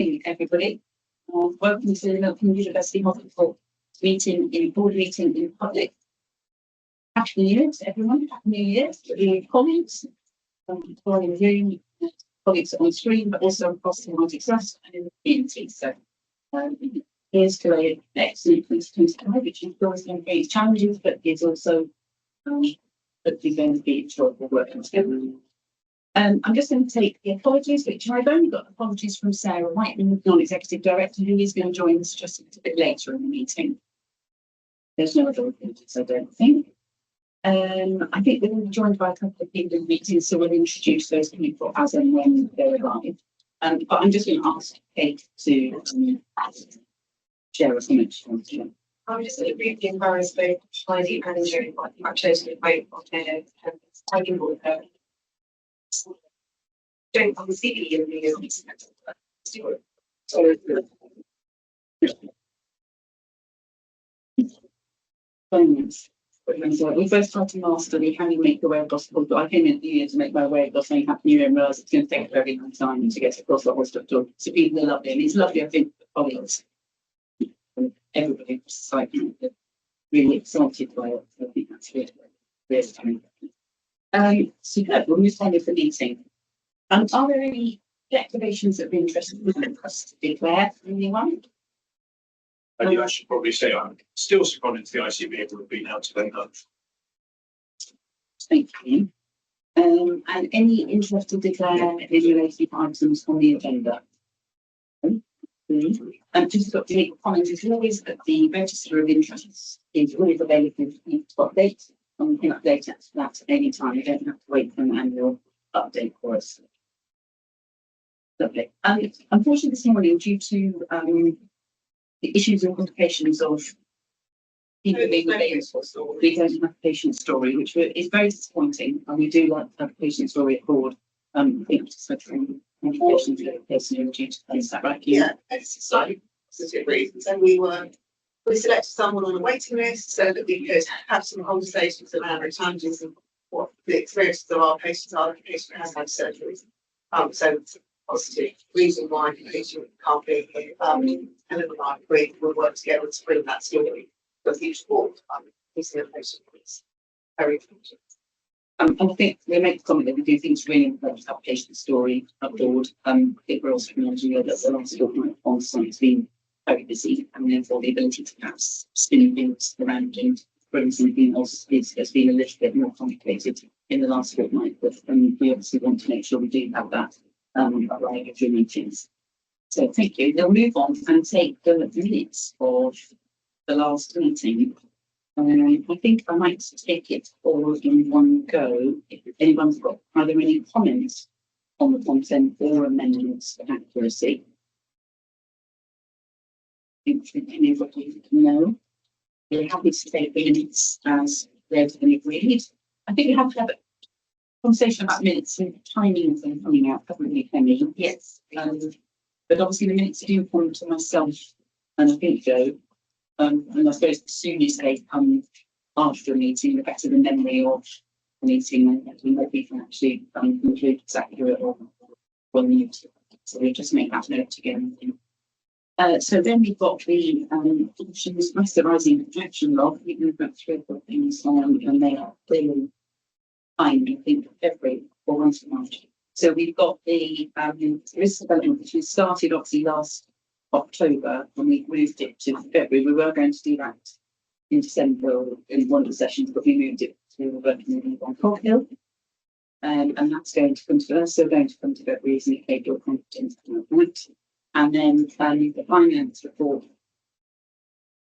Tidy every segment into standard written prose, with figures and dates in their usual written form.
Morning, everybody. Welcome to the Milton University Hospital board meeting in public. Happy New Year to everyone. Happy New Year to the colleagues, in the room, colleagues on screen, but also across the Atlantic Trust and in the community. So here's to an excellent 2025, which is always going to face challenges, but is also hopefully going to be enjoyable working together. I'm just going to take the apologies, which I've only got apologies from Sarah Whiteman, non-executive director, who is going to join us just a little bit later in the meeting. There's no other apologies, I don't think. I think we're joined by a couple of people in the meeting, so we'll introduce those people as and when they arrive. But I'm just going to ask Kate to share a comment. I'm just going to briefly embarrass both Heidi and Jerry, but I'm totally away from their tagging with her. Don't come see me in the We first tried to master the how you make your way across the hospital. I came in the year to make my way across saying Happy New Year and realised it's going to take a very long time to get across the hospital. So people are lovely, and it's lovely, I think, for colleagues. Everybody was psyched, really excited by it. So I think that's really superb. We'll move on with the meeting. Are there any declarations of interest in us to declare? Anyone? I should probably say I'm still seconded to the ICB. It would have been out to them. Thank you. And any interest to declare any related items on the agenda? Just got to make a comment as always that the register of interests is always available for you to update, and we can update that at any time. You don't have to wait for an annual update for us. Lovely. Unfortunately, this morning, due to the issues and complications of people being available, we don't have a patient story, which is very disappointing. And we do like to have a patient story at board. I think it's such complications with the person who due to is that right? Yeah, it's slightly positive reasons. And we selected someone on a waiting list so that we could have some conversations around the challenges and what the experiences of our patients are. The patient has had surgeries. So positive reason why the patient can't be here. Helen and I agreed we'll work together to bring that story to a future board. Using a patient is very important. I think we make the comment that we do things really important to have patient story abroad. I think we're also acknowledging that the last fortnight on site has been very busy, and therefore the ability to perhaps spin things around and bring something else has been a little bit more complicated in the last fortnight. But we obviously want to make sure we do have that arrive at your meetings. So thank you. They'll move on and take the minutes of the last meeting. I think I might take it all in one go. If anyone's got either any comments on the content or amendments for accuracy. Anybody know? We're happy to take the minutes as read and agreed. I think we have to have a conversation about minutes and timing of them coming out, haven't we, Penny? Yes. But obviously the minutes do come to myself and I think Joe. And I suppose as soon as they come after a meeting, the better the memory of the meeting, and the more we can actually conclude it's accurate or new. So we'll just make that note again. So then we've got the options masterising action log. We can put 3 or 4 things on, and they are clearly fine, I think, every 4 months from March. So we've got the risk development, which we started obviously last October, and we moved it to February. We were going to do that in December in one of the sessions, but we moved it to working on Cog Hill. And that's going to come to us, so going to come to February is indicate your competence on that. And then the finance report,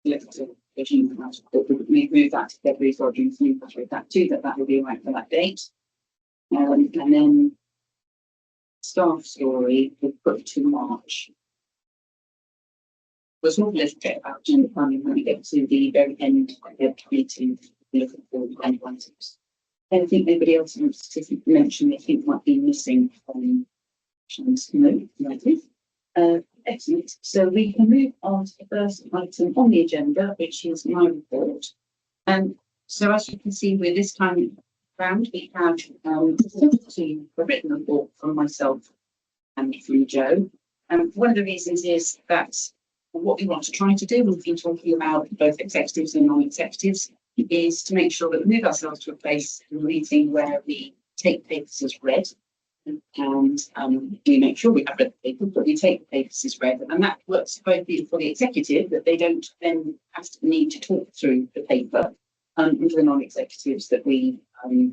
we move that to February, so I'll do that too, that will be right for that date. And then staff story, we put to March. We'll talk a little bit about gender planning when we get to the very end of the meeting, looking forward to any items. Anything anybody else wants to mention they think might be missing from excellent. So we can move on to the first item on the agenda, which is my report. So as you can see, with this time round, we have a written report from myself and from Joe. One of the reasons is that what we want to try to do, we've been talking about both executives and non-executives, is to make sure that we move ourselves to a place in the meeting where we take papers as read, and we make sure we have read the papers, but we take the papers as read, and that works both for the executive, that they don't then have to need to talk through the paper, and for the non-executives, that we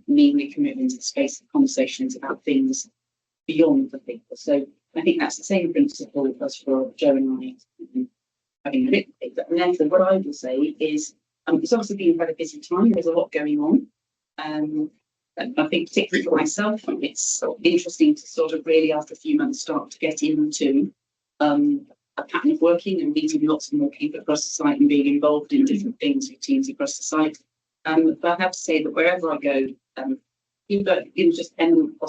meanly commit into the space of conversations about things beyond the paper. So I think that's the same principle as for Joe and I having written paper. And therefore, what I will say is, it's obviously been quite a busy time. There's a lot going on. And I think particularly for myself, it's sort of interesting to sort of really, after a few months, start to get into a pattern of working and meeting lots more people across the site and being involved in different things with teams across the site. But I have to say that wherever I go, even just eminent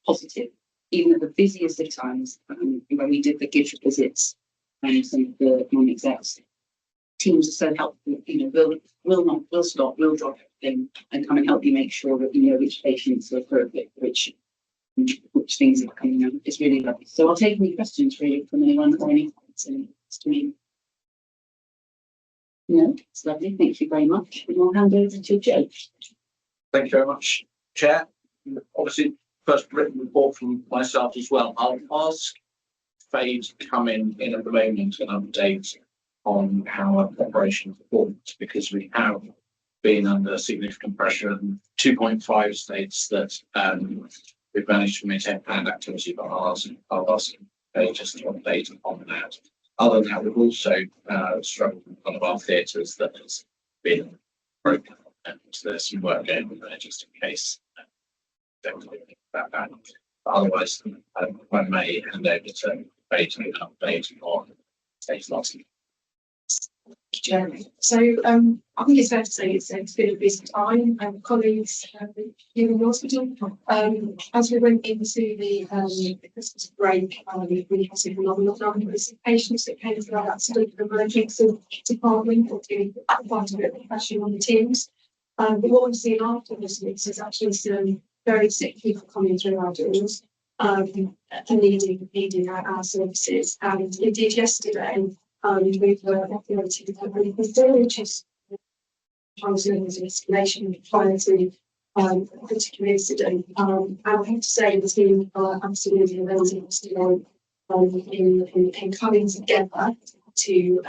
positive, even at the busiest of times, when we did the GITRA visits and some of the non-execs, teams are so helpful. We'll stop, we'll drop everything and come and help you make sure that you know which patients are appropriate, which things are coming out. It's really lovely. So I'll take any questions really from anyone or any comments to me. No, it's lovely. Thank you very much. And I'll hand over to Joe. Thank you very much, Chair. Obviously, first written report from myself as well. I'll ask Faye to come in at the moment and update on how our preparation performed, because we have been under significant pressure, and 2.5 states that we've managed to maintain planned activity, but I'll ask Faye just to update on that. Other than that, we've also struggled with one of our theatres that has been broken, and there's some work going on there just in case. Definitely about that. But otherwise, I may hand over to Faye to an update on stage last week. So I think it's fair to say it's been a busy time. Colleagues here in the hospital. As we went into the Christmas break, we had a phenomenal number of patients that came through our accident and emergency department, or doing quite a bit of pressure on the teams. But what we've seen after this is actually some very sick people coming through our doors and needing our services. And indeed, yesterday, we were operating with a really good deal, which is housing as an escalation prior to a particular incident. And I have to say, the team are absolutely amazing in coming together to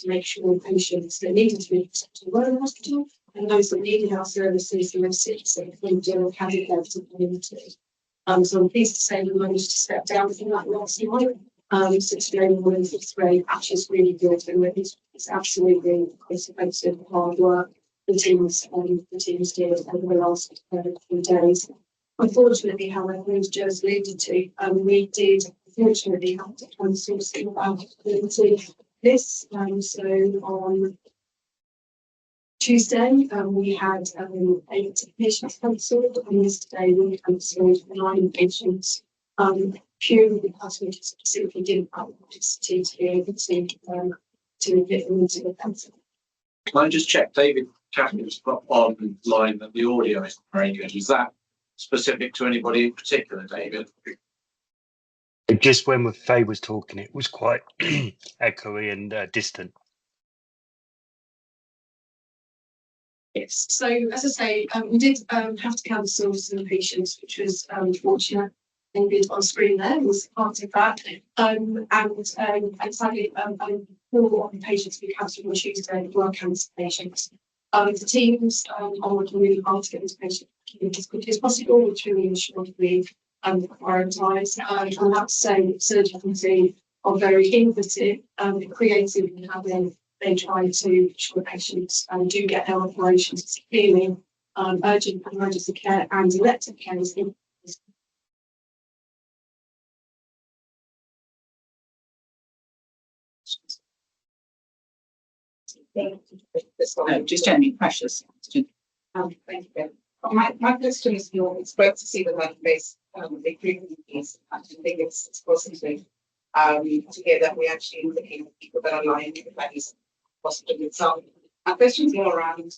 make sure patients that needed to be protected were in hospital, and those that needed our services were sick, so we do have it there to community. So I'm pleased to say we managed to step down from that last night. So today we're in fifth grade, which is really good, and it's absolutely expensive hard work the teams did over the last few days. Unfortunately, however, as Joe's alluded to, we did unfortunately have to cancel some of our this. So on Tuesday, we had 8 patients cancelled, and yesterday we cancelled 9 patients. Purely because we just simply didn't have the capacity to be able to get them into the cancer. Can I just check, David Catherine's on line that the audio is very good. Is that specific to anybody in particular, David? Just when Faye was talking, it was quite echoey and distant. Yes. So as I say, we did have to cancel some patients, which was unfortunate. David on screen there was part of that. And sadly, 4 of the patients we cancelled on Tuesday were cancer patients. The teams are working really hard to get this patient as quickly as possible, which really ensured we prioritise. And I have to say, the surgical team are very innovative and creative in how they try to ensure patients do get their operations clearly. Urgent emergency care and elective care is in. Just generally precious. Thank you. My question is, it's great to see the work-based improvement piece. I think it's positive to hear that we're actually looking at people that are lying in the place hospital itself. My question is more around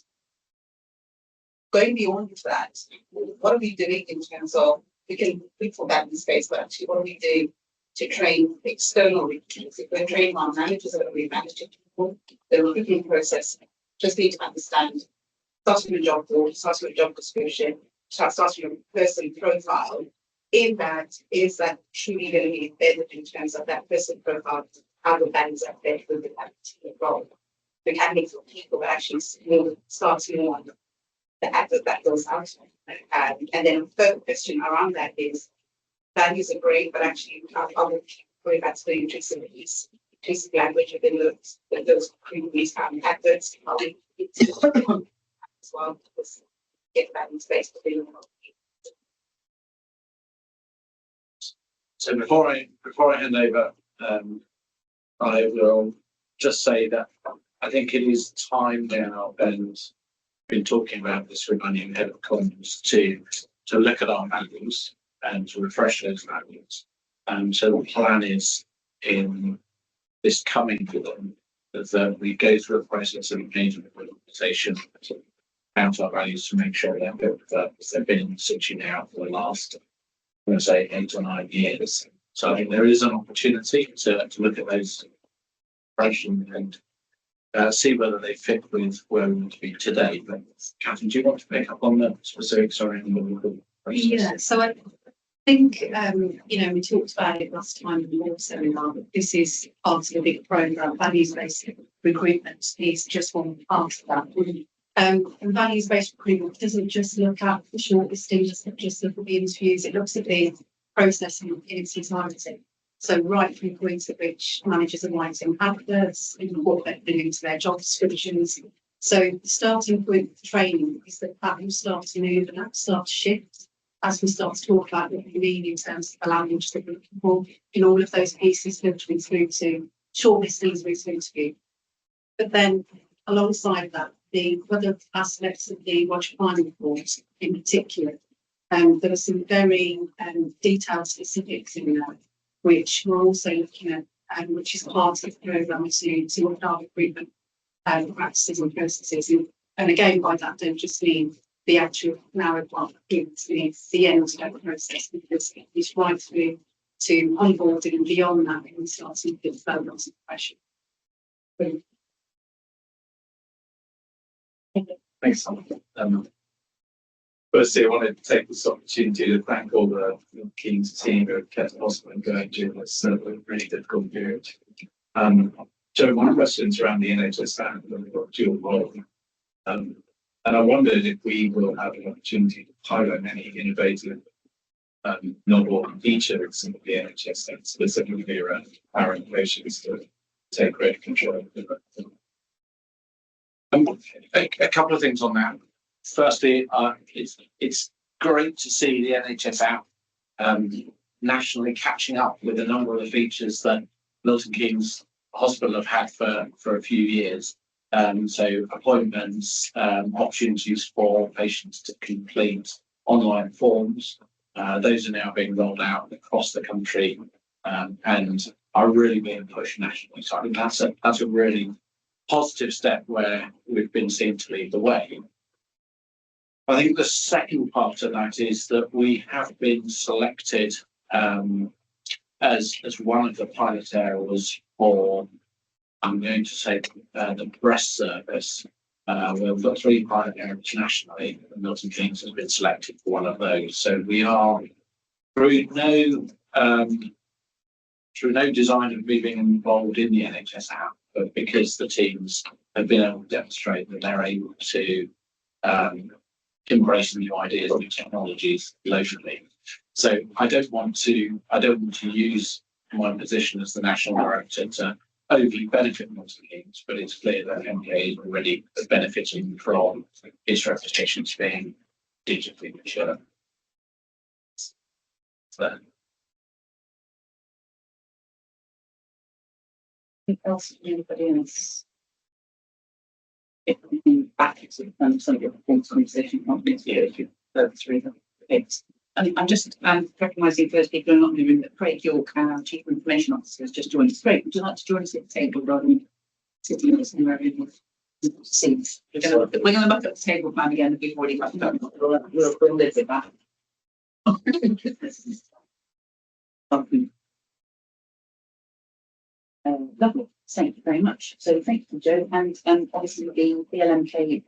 going beyond that. What are we doing in terms of, we can look for that in space, but actually what do we do to train external recruiters. If we're training our managers or we manage people, the recruitment process just need to understand, starting with a job board, starting with a job description, starting with a person profile. In that, is that truly going to be embedded in terms of that person profile, how the values are embedded within that particular role. The candidates or people that actually starting on the advert that goes out. And then a third question around that is, values are great, but actually other going back to the inclusive language of those previous adverts are as well, because get values based within. So before I hand over, I will just say that I think it is time now, and been talking about this with my new head of comms to look at our values and to refresh those values. So the plan is in this coming term that we go through a process of engagement with the organisation about our values to make sure that they've been in situ now for the last, I'm going to say, 8 or 9 years. So I think there is an opportunity to look at those and see whether they fit with where we want to be today. But Catherine, do you want to pick up on the specifics around the process? Yeah, so I think, we talked about it last time in the law seminar, but this is part of a big programme. Values-based recruitment is just one part of that. And values-based recruitment doesn't just look at the shortlisting, doesn't just look at the interviews, it looks at the process in its entirety. So right from the point at which managers are writing adverts, what they're doing into their job descriptions. So the starting point for training is that will start to move and that will start to shift as we start to talk about what we mean in terms of the language that we're looking for in all of those pieces, filtering through to shortlistings through to interview. But then alongside that, the other aspects of the Roger Planning report in particular, there are some very detailed specifics in there, which we're also looking at, which is part of the programme to look at our recruitment practices and processes. And again, by that, don't just mean the actual narrow part, it's the end-to-end process, because it's right through to onboarding and beyond that, and starting to develop lots of pressure. Thanks. Firstly, I wanted to take this opportunity to thank all the Keynes team who have kept the hospital going during this really difficult period. Joe, my question's around the NHS and we've got dual role. And I wondered if we will have an opportunity to pilot any innovative novel features in the NHS and specifically around empowering patients to take greater control of the A couple of things on that. Firstly, it's great to see the NHS out nationally catching up with a number of the features that Milton Keynes Hospital have had for a few years. So appointments, opportunities for patients to complete online forms. Those are now being rolled out across the country and are really being pushed nationally. So I think that's a really positive step where we've been seen to lead the way. I think the second part of that is that we have been selected as one of the pilot areas for, I'm going to say, the breast service. We've got 3 pilot areas nationally, and Milton Keynes has been selected for one of those. So we are through no design of me being involved in the NHS app, but because the teams have been able to demonstrate that they're able to embrace new ideas, new technologies locally. So I don't want to use my position as the national director to overly benefit Milton Keynes, but it's clear that MK is already benefiting from its reputation as being digitally mature. So, Anybody else? If we can back to some of your performance conversation companies here, if you go through them. I'm just recognising first people who are not in the room that Craig York, our Chief Information Officer, has just joined us. Craig, would you like to join us at the table rather than sitting in somewhere in the seats? We're going to look at the table plan again if we've already got that. We'll live with that. Lovely, thank you very much. So thank you, Joe, and obviously the BLMK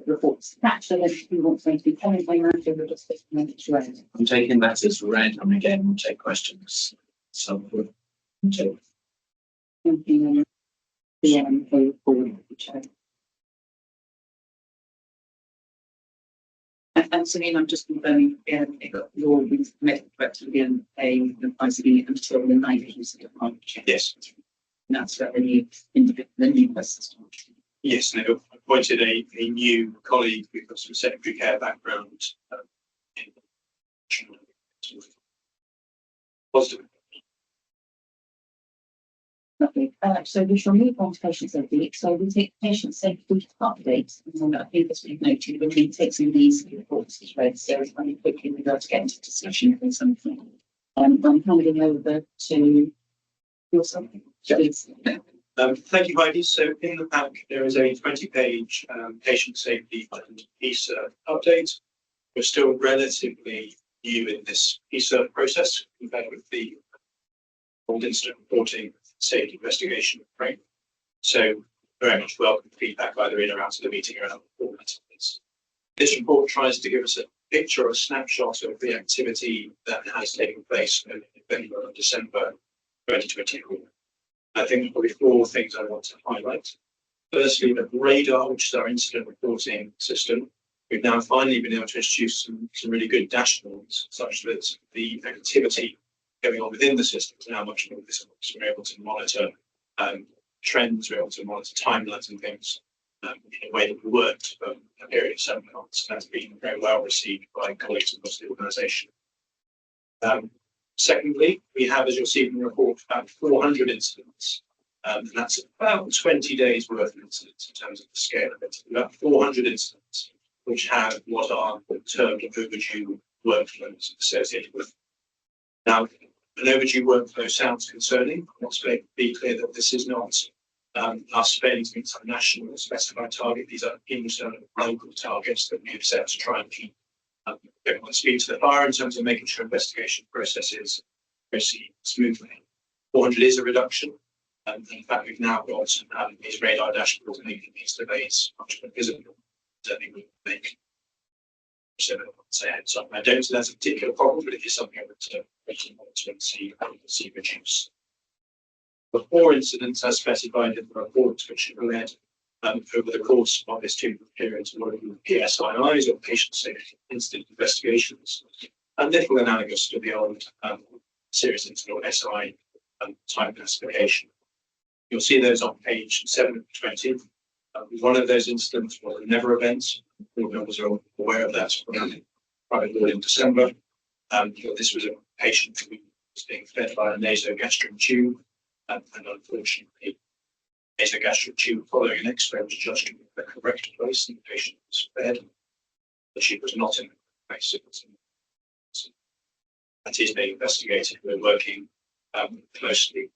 reports attached, so if you want to be coming by manager, we'll just make it sure. I'm taking that as read, and again, we'll take questions. So, Joe. The BLMK report, Joe. And Celine, I'm just confirming, your medical director will be advising until the 9th of March. Yes. And that's for the new individual, the new person. Yes, they've appointed a new colleague who's got some secondary care background. Positive. Lovely. So we shall move on to patient safety. So we take patient safety updates. And I think as we've noted, we're going to take some of these reports as read. So very quickly we're going to get into discussion with something. I'm handing over to yourself. Please. Thank you, Heidi. So in the pack, there is a 20-page patient safety and PISA update. We're still relatively new in this PISA process compared with the old incident reporting safety investigation frame. So very much welcome feedback either in or out of the meeting around the format of this. This report tries to give us a picture or a snapshot of the activity that has taken place in November and December 2024. I think there probably 4 things I want to highlight. Firstly, the radar, which is our incident reporting system. We've now finally been able to introduce some really good dashboards such that the activity going on within the system is now much more visible. So we're able to monitor trends, we're able to monitor timelines and things in a way that worked for a period of 7 months. That's been very well received by colleagues across the organisation. Secondly, we have, as you'll see from the report, about 400 incidents, and that's about 20 days worth of incidents in terms of the scale of it. About 400 incidents which have what are termed overdue workflows associated with. Now, an overdue workflow sounds concerning. I want to be clear that this is not us failing to meet some national or specified target. These are internal local targets that we have set to try and keep everyone's feet to the fire in terms of making sure investigation processes proceed smoothly. 400 is a reduction. And in fact, we've now got these radar dashboards making these delays much more visible. Certainly we make. So I don't see that's a particular problem, but it is something I would monitor and see reduce. The 4 incidents as specified in the report, which are led over the course of this 2-month period to what are PSIIs or patient safety incident investigations, and little analogous to the old serious incident or SI type classification. You'll see those on page 7 of 20. One of those incidents was a never event. All members are aware of that private law in December. This was a patient who was being fed by a nasogastric tube, and unfortunately, nasogastric tube following an X-ray was judged to be the correct place, and the patient was fed. The tube was not in the place. That is being investigated. We're working closely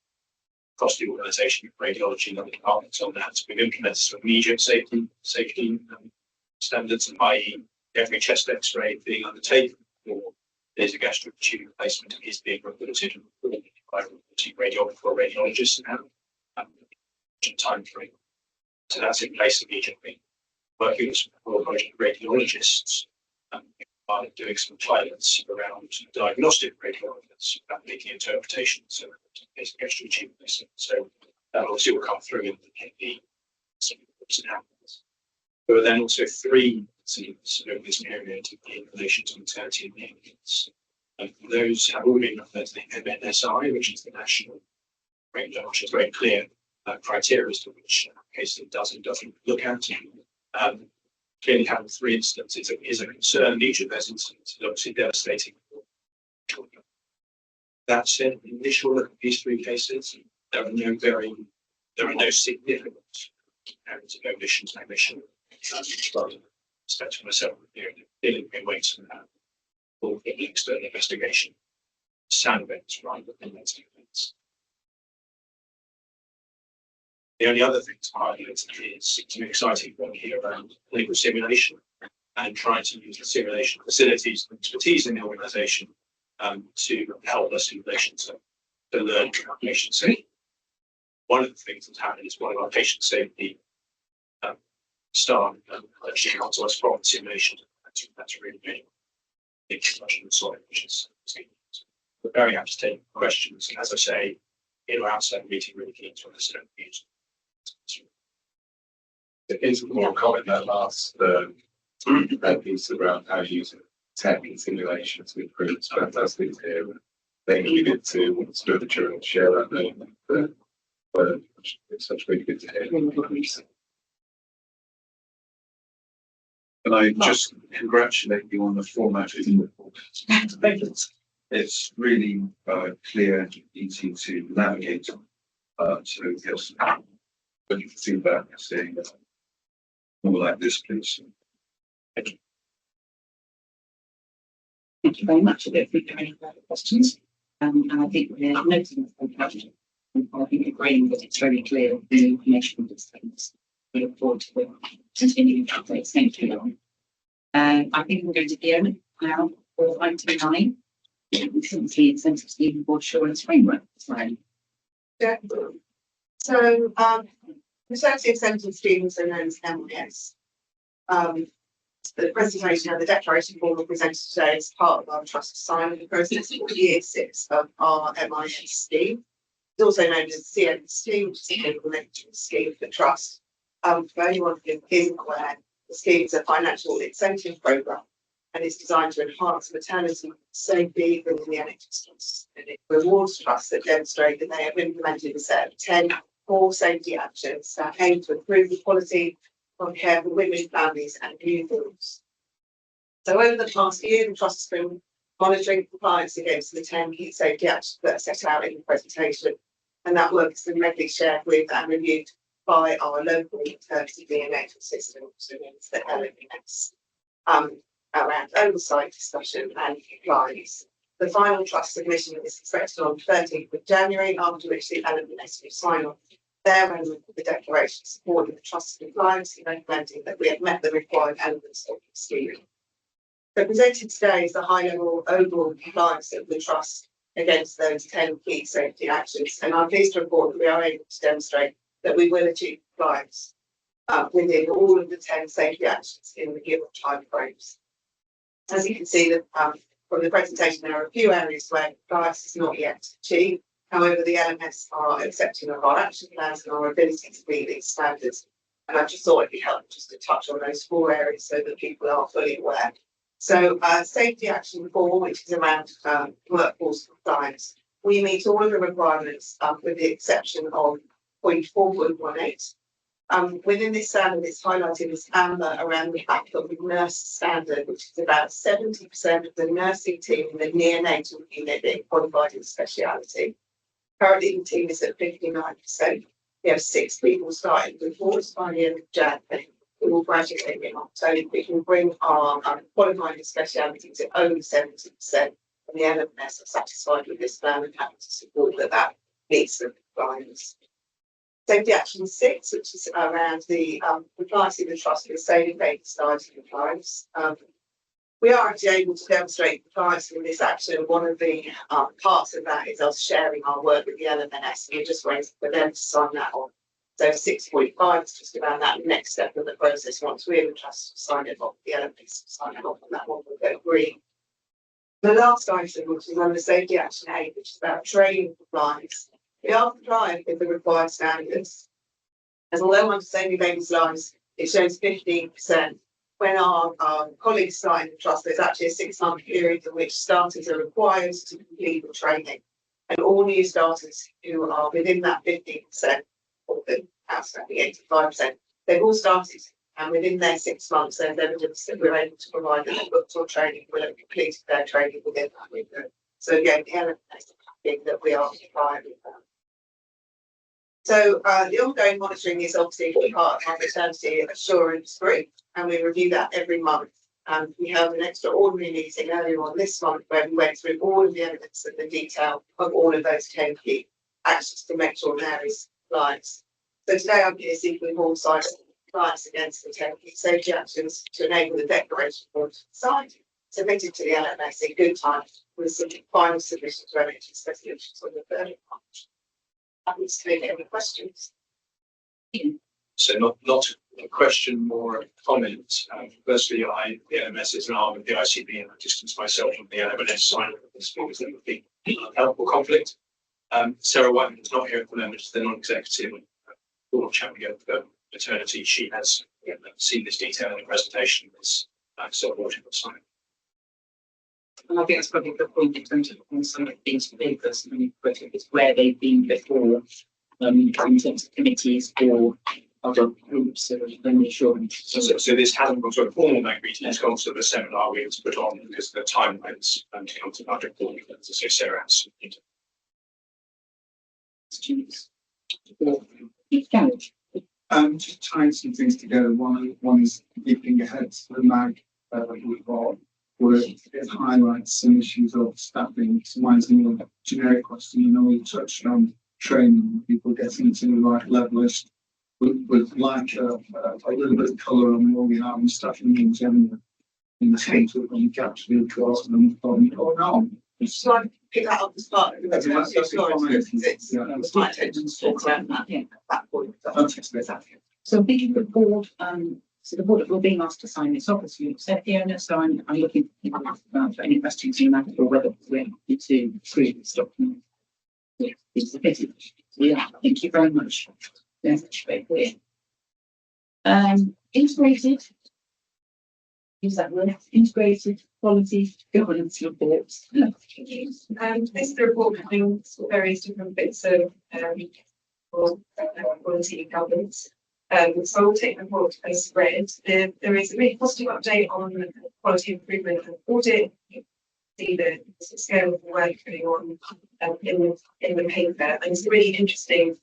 across the organisation with radiology and other departments on that. We've implemented some immediate safety standards, i.e. every chest X-ray being undertaken for nasogastric tube replacement is being reported by radiographer or radiologist and time frame. So that's in place immediately. Working with project radiologists are doing some pilots around diagnostic radiologists about making interpretations of nasogastric tube replacement. So that obviously will come through in the happens. There were then also 3 incidents over this period in relation to maternity and maintenance. And those have all been referred to the MNSI, which is the national radar, which is very clear criteria as to which case it does and doesn't look at. Clearly having 3 incidents is a concern. Each of those incidents is obviously devastating. That said, the initial look at these 3 cases, there are no significant areas of omission and omission. Respect to myself, dealing with weights and that for the external investigation. Sound events rather than events. The only other thing to highlight is some exciting work here around clinical simulation and trying to use the simulation facilities and expertise in the organisation to help us in relation to learn patient safety. one of the things that's happened is one of our patient safety staff actually got to us from simulation. That's really big discussion of the soil, which is we're very happy to take questions. And as I say, in our outside meeting, really keen to understand views. It is more common that last that piece around how using tech and simulation to improve. It's fantastic to hear. They needed to literature and share that knowledge. But it's such really good to hear. And I just congratulate you on the format of the report. It's really clear, easy to navigate. So yes, looking for feedback, saying more like this, please. Thank you. Thank you very much. I don't think there are any further questions. And I think we're noting the question. And I think agreeing that it's very clear the information that's things. We look forward to the continuing updates. Thank you. I think we're going to Fiona now for item 9. Recently incentive scheme board assurance framework. Right. Yeah. So, maternity incentive schemes are known as MKUH. The presentation of the declaration form presented today is part of our trust assignment process for year 6 of our MIS scheme. It's also known as CNST, which is the implementation scheme for trust. For anyone who isn't aware, the scheme is a financial incentive programme and it's designed to enhance maternity safety within the NHS trust. And it rewards trusts that demonstrate that they have implemented a set of 10 core safety actions that aim to improve the quality of care for women, families and communities. So over the past year, the trust has been monitoring compliance against the 10 key safety actions that are set out in the presentation. And that work has been regularly shared with and reviewed by our local maternity neonatal system, so known as the LMS, around oversight, discussion and compliance. The final trust submission is expected on 13th of January, after which the LMS will sign off their element of the declaration supporting the trust compliance and recommending that we have met the required elements of the scheme. So presented today is the high-level overall compliance of the trust against those 10 key safety actions, and I'm pleased to report that we are able to demonstrate that we will achieve compliance within all of the 10 safety actions in the given time frames. As you can see from the presentation, there are a few areas where compliance is not yet achieved. However, the LMS are accepting of our action plans and our ability to meet these standards. And I just thought it'd be helpful just to touch on those 4 areas so that people are fully aware. So safety action 4, which is around workforce compliance. We meet all of the requirements with the exception of point 4.18. Within this standard, it's highlighted as amber around the fact that the nurse standard, which is about 70% of the nursing team in the neonatal unit being qualified in speciality. Currently, the team is at 59%. We have 6 people starting before us by the end of January. We will graduate in October. We can bring our qualifying speciality to over 70%. And the LMS are satisfied with this plan and happy to support that meets the compliance. Safety action 6, which is around the compliance of the trust with saving baby society compliance. We are actually able to demonstrate compliance with this action. One of the parts of that is us sharing our work with the LMS. We're just waiting for them to sign that on. So 6.5 is just around that next step of the process. Once we have a trust sign it off, the LMS sign it off, and that one will go green. The last item, which is under safety action 8, which is about training compliance. We are compliant with the required standards. As although under saving babies' lives, it shows 15%. When our colleagues start in the trust, there's actually a 6-month period in which starters are required to complete the training. And all new starters who are within that 15%, or the outstanding 85%, they've all started. And within their 6 months, there's evidence that we're able to provide them booked or training will have completed their training within that window. So again, the element is that we are compliant with that. So the ongoing monitoring is obviously part of our maternity assurance group, and we review that every month. And we have an extraordinary meeting earlier on this month where we went through all of the evidence and the detail of all of those 10 key actions to make sure there is compliance. So today I'm here seeking more size compliance against the 10 key safety actions to enable the declaration form to be signed, submitted to the LMS in good time with some final submission to NHS resolutions on the 3rd of March. happy to take any questions. So not a question, more a comment. Firstly, the LMS is an arm of the ICB, and I distance myself from the LMS side of this because there would be helpful conflict. Sarah Whiteman is not here at the moment, she's the non-executive. Paul Champion for maternity. She has seen this detail in the presentation. It's supported the site. And I think that's probably the point in terms of some of these papers, but it's where they've been before, in terms of committees or other groups of reassurance. So this hasn't gone to a formal bank meeting, it's gone to the seminar we have to put on because the timelines to come to budget board. So Sarah has. Students. You've challenged. Just tying some things together. One is keeping ahead to the MAG we've got, where it highlights some issues of staffing. So mine's a more generic question. You know, we touched on training, people getting to the right level. With like a little bit of colour on where we are on staffing in general, in the sense of when you actually got them or not. So I pick that up as part of the That's it was my intention to talk about that at that point. So thinking the board, so the board will be asked to sign this off as you said, Fiona. So I'm looking for any questions you have or whether we're happy to approve this document. It's submitted. Yeah, thank you very much. That's very clear. Integrated. Use that word. Integrated quality governance reports. This is the report having various different bits of quality governance. So I'll take the report as read. There is a really positive update on quality improvement and audit. You see the scale of the work going on in the paper, and it's really interesting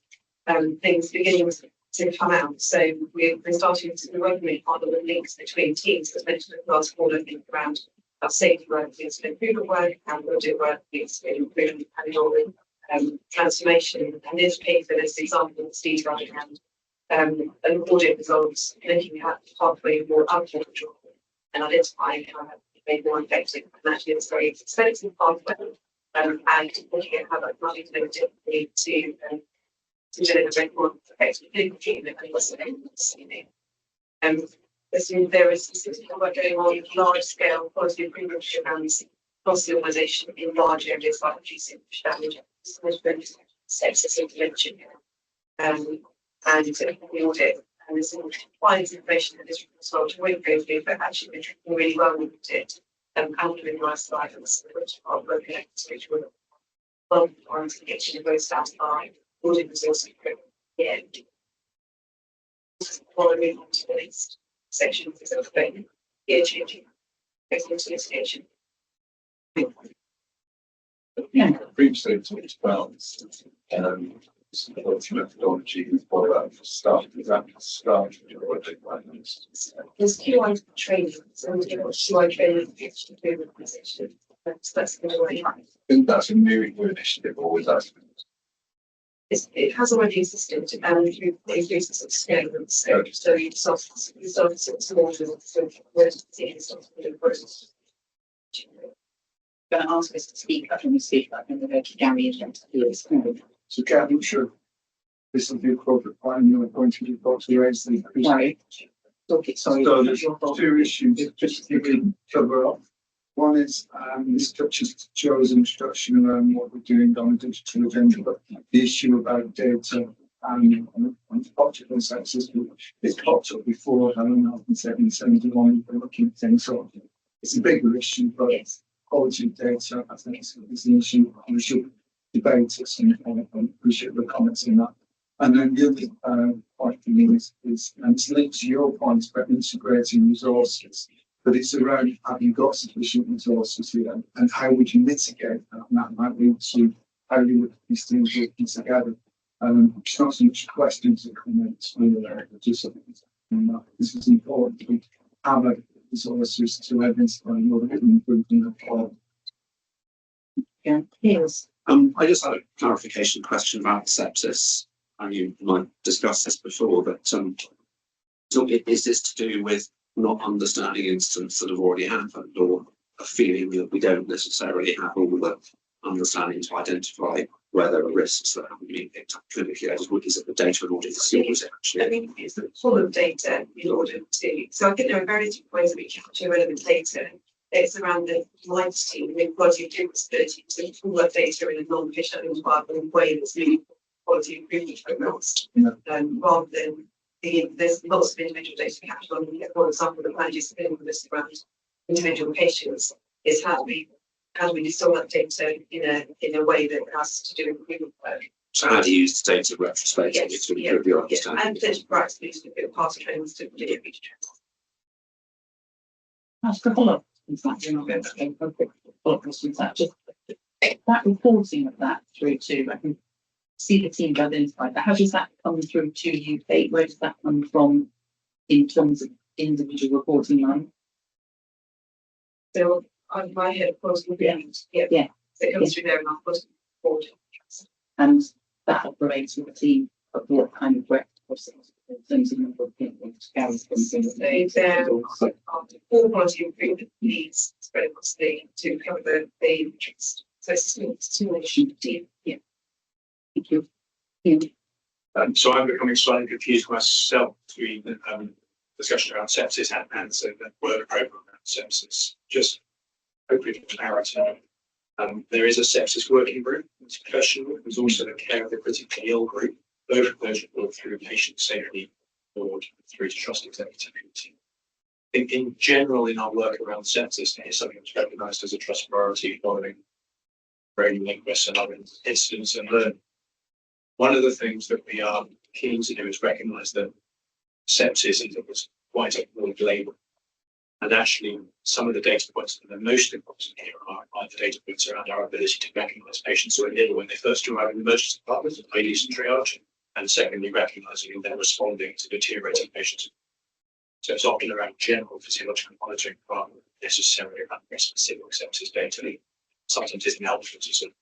things beginning to come out. So we're starting to working on the links between teams, as mentioned in the last call, I think, around our safety work, the improvement work, and audit work, the improvement and all the transformation. And this paper, there's an example of Steve running around an audit results, looking at the pathway more uncontrollable and identifying how that can be made more effective. And actually, it's a very expensive pathway, and looking at how that money can typically to deliver very more effective clinical treatment and listening. There is specific work going on large scale quality improvement programs across the organisation in large areas like reducing damage, sepsis intervention, and the audit. And there's some finds information that is as well to won't go through, but actually been tracking really well with it. And doing nice guidance, which are broken out, which will well on to get you both satisfied. Audit resource yeah. Following on to the next section of the thing, gear changing, into litigation. Yeah. Previously talked about methodology for staff. Is that staff There's QI training, so we've got QI training to do with organization. That's the way. I think that's a new initiative, or is that? It has already existed, and we've increased the sort of scale and scope. So you started sort of small to the process. Going to ask us to speak up and we speak up and we're going to Gary and So, Gary, I'm sure this will be a appropriate point. You're going to report to raise the. Sorry. Sorry. So there's two issues just to cover off. One is this touches Joe's introduction around what we're doing on the digital agenda, but the issue about data and optical sensors, it's popped up before. I don't know, in 771, we're looking at things. So it's a bigger issue, but quality of data, I think, is an issue. We should debate it and appreciate the comments in that. And then the other point for me is and it's linked to your points about integrating resources. But it's around, have you got sufficient resources here, and how would you mitigate that? And that might lead to how you would these things working together. It's not so much questions and comments, but just this is important. We have resources to identify what we can improve in the quality. Yeah, yes. I just had a clarification question about sepsis, and you might discuss this before, but so is this to do with not understanding incidents that have already happened, or a feeling that we don't necessarily have all the understanding to identify where there are risks that haven't been picked up clinically? Is it the data in order to see what is I actually? think it's the full of data in order to, so I think there are various different ways that we capture relevant data. It's around the quantity and the quality of capability to pull that data in a non-patient environment way that's really quality improvement programs, rather than there's lots of individual data captured on. One example that manages the clinical list around individual patients is how do we distill that data in a way that has to do with improvement work. So how do you use the data retrospectively to improve your understanding? And data practice to be part of trainings to do it. That's a follow-up. In fact, you're not going to go for a quick follow-up question. That just that reporting of that through to, I can see the team identified that. How does that come through to you, Kate? Where does that come from in terms of individual reporting line? So on my head, of course, will be Yeah. So it comes through there and I'll put forward. And that operates with a team of what kind of breadth process in terms of number of people to carry something. So there are 4 quality improvement needs spread across to cover the interest. So it's a simulation team. Yeah. Thank you. Yeah. So I'm becoming slightly confused myself between the discussion around sepsis and so the work program around sepsis. Just hopefully for clarity. There is a sepsis working group, it's professional. There's also the care of the critically ill group. Both of those report through patient safety board through to trust executive committee. In general, in our work around sepsis, it is something that's recognised as a trust priority following radio inquests and other incidents and learn. One of the things that we are keen to do is recognise that sepsis is quite a broad label. And actually, some of the data points that are most important here are the data points around our ability to recognise patients who are ill when they first arrive in the emergency department, ladies and triage, and secondly, recognising and then responding to deteriorating patients. So it's often around general physiological monitoring rather than necessarily around very specific sepsis data. Sometimes it's helpful to sort of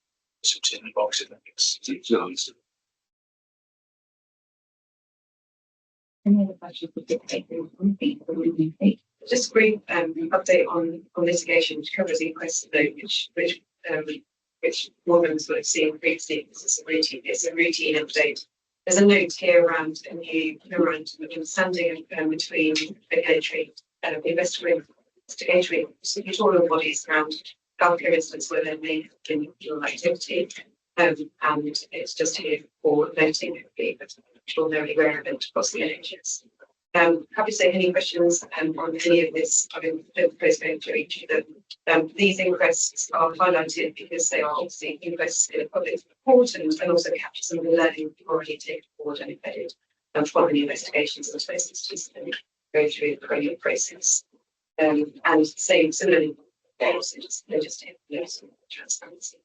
put in the box if that makes sense. Any other questions we could take from Kate? Just a brief update on litigation, which covers inquests which board members would have seen previously. It's a routine update. There's a note here around a new memorandum of understanding between regulatory investigatory secretarial bodies around healthcare incidents where there may have been illegal activity. And it's just here for noting, but extraordinarily rare event across the NHS. Happy to take any questions on any of this. I mean, don't propose going through each of them. These inquests are highlighted because they are obviously inquests in a public report and also capture some of the learning we've already taken forward and embedded following the investigations of the spaces and go through the cranial process. And similarly, they also just take notes on transparency.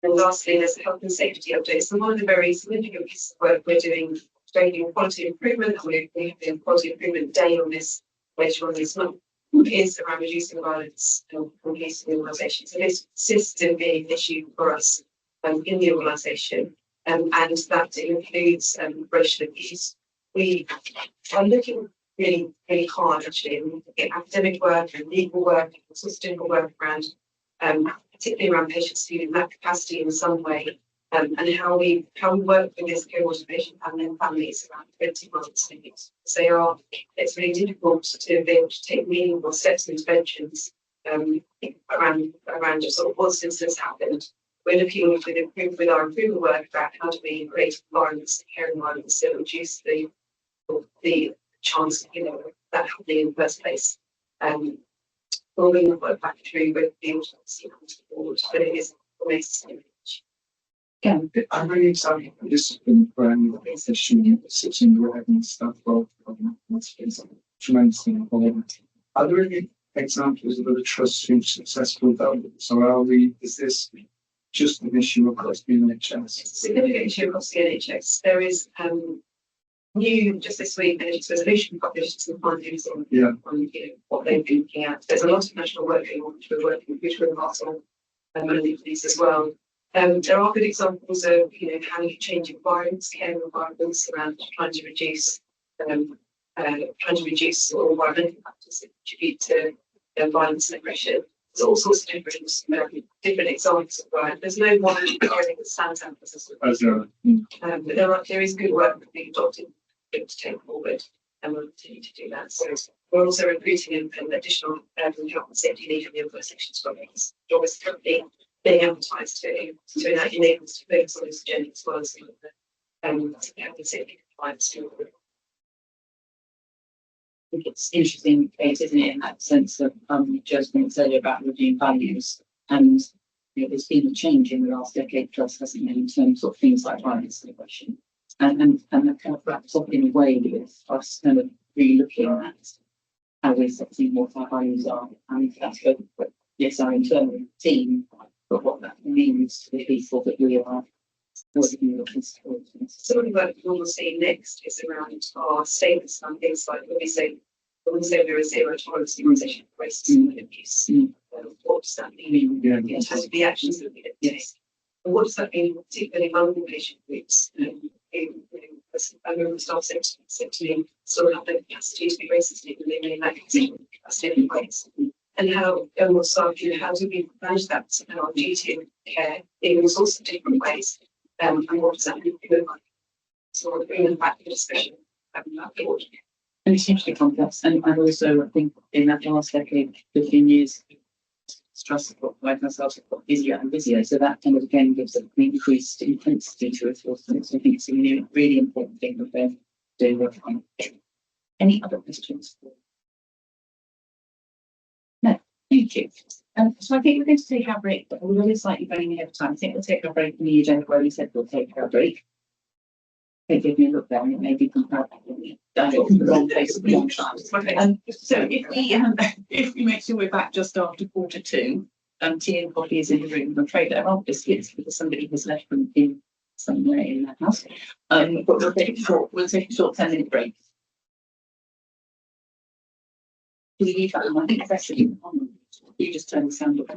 And lastly, there's a health and safety update. So one of the very significant pieces of work we're doing, training quality improvement, and we have the quality improvement day on this later on this month, is around reducing violence and police in the organisation. So this assists in being an issue for us in the organisation, and that includes racial abuse. We are looking really, really hard actually in academic work and legal work and statistical work around particularly around patients who lack capacity in some way, and how we work with this cohort of patients and their families around 20 months. So it's really difficult to be able to take meaningful steps and interventions around just sort of once incidents happened. We're looking with our improvement work about how do we create environments, care environments that reduce the chance of that happening in the first place. We'll work back through with the autopsy board, but it is always the same. Yeah. I'm really excited. This has been brand new session, sitting with having stuff for tremendously important. Are there any examples of other trusts who've successful developments, or is this just an issue across the NHS? It's a significant issue across the NHS. There is new just this week NHS resolution published some findings on what they've been looking at. There's a lot of national work going on, which we're working with Russell and these as well. There are good examples of how you change environments, care environments around trying to reduce all environmental factors that contribute to violence and aggression. there's all sorts of different examples of work. There's no one area that stands out as a sort of, As a, but there is good work being adopted to take forward, and we'll continue to do that. So we're also recruiting an additional health and safety lead in the other sections from this. Job is currently being advertised to enable us to focus on this agenda as well as some of the health and safety compliance. I think it's interesting, Kate, isn't it, in that sense of Joe's point earlier about reviewing values, and you know, there's been a change in the last decade plus, hasn't there, in terms of things like violence and aggression, and that kind of wraps up in a way with us kind of really looking at how we're setting what our values are, and that's both, yes, our internal team, but what that means to the people that we are working with. Some of the work we will see next is around our statements and things like when we say there is zero tolerance for racism and abuse. What does that mean in terms of the actions that we take? And what does that mean, particularly vulnerable patient groups? A member of staff said to me, still have the capacity to be racist, even living in that capacity in ways. And how staff, how do we manage that in our duty and care in all sorts of different ways? And what does that mean? So we're bringing back the discussion. And it's hugely complex, and also I think in that last decade, 15 years, stress like myself have got busier and busier, so that kind of again gives an increased intensity to it. So I think it's a really important thing that they're doing work on. Any other questions? No, thank you. So I think we're going to take our break, but we're really slightly running ahead of time. I think we'll take our break in the agenda where we said we'll take our break. They give me a look there, and it may be comparatively done in the wrong place at the wrong time. So if we make sure we're back just after 1:45, tea and coffee is in the room. I'm afraid there aren't biscuits because somebody has left them in somewhere in that house. But we'll take a short 10-minute break. Do we leave that on? I think the rest of you, you just turn the sound up.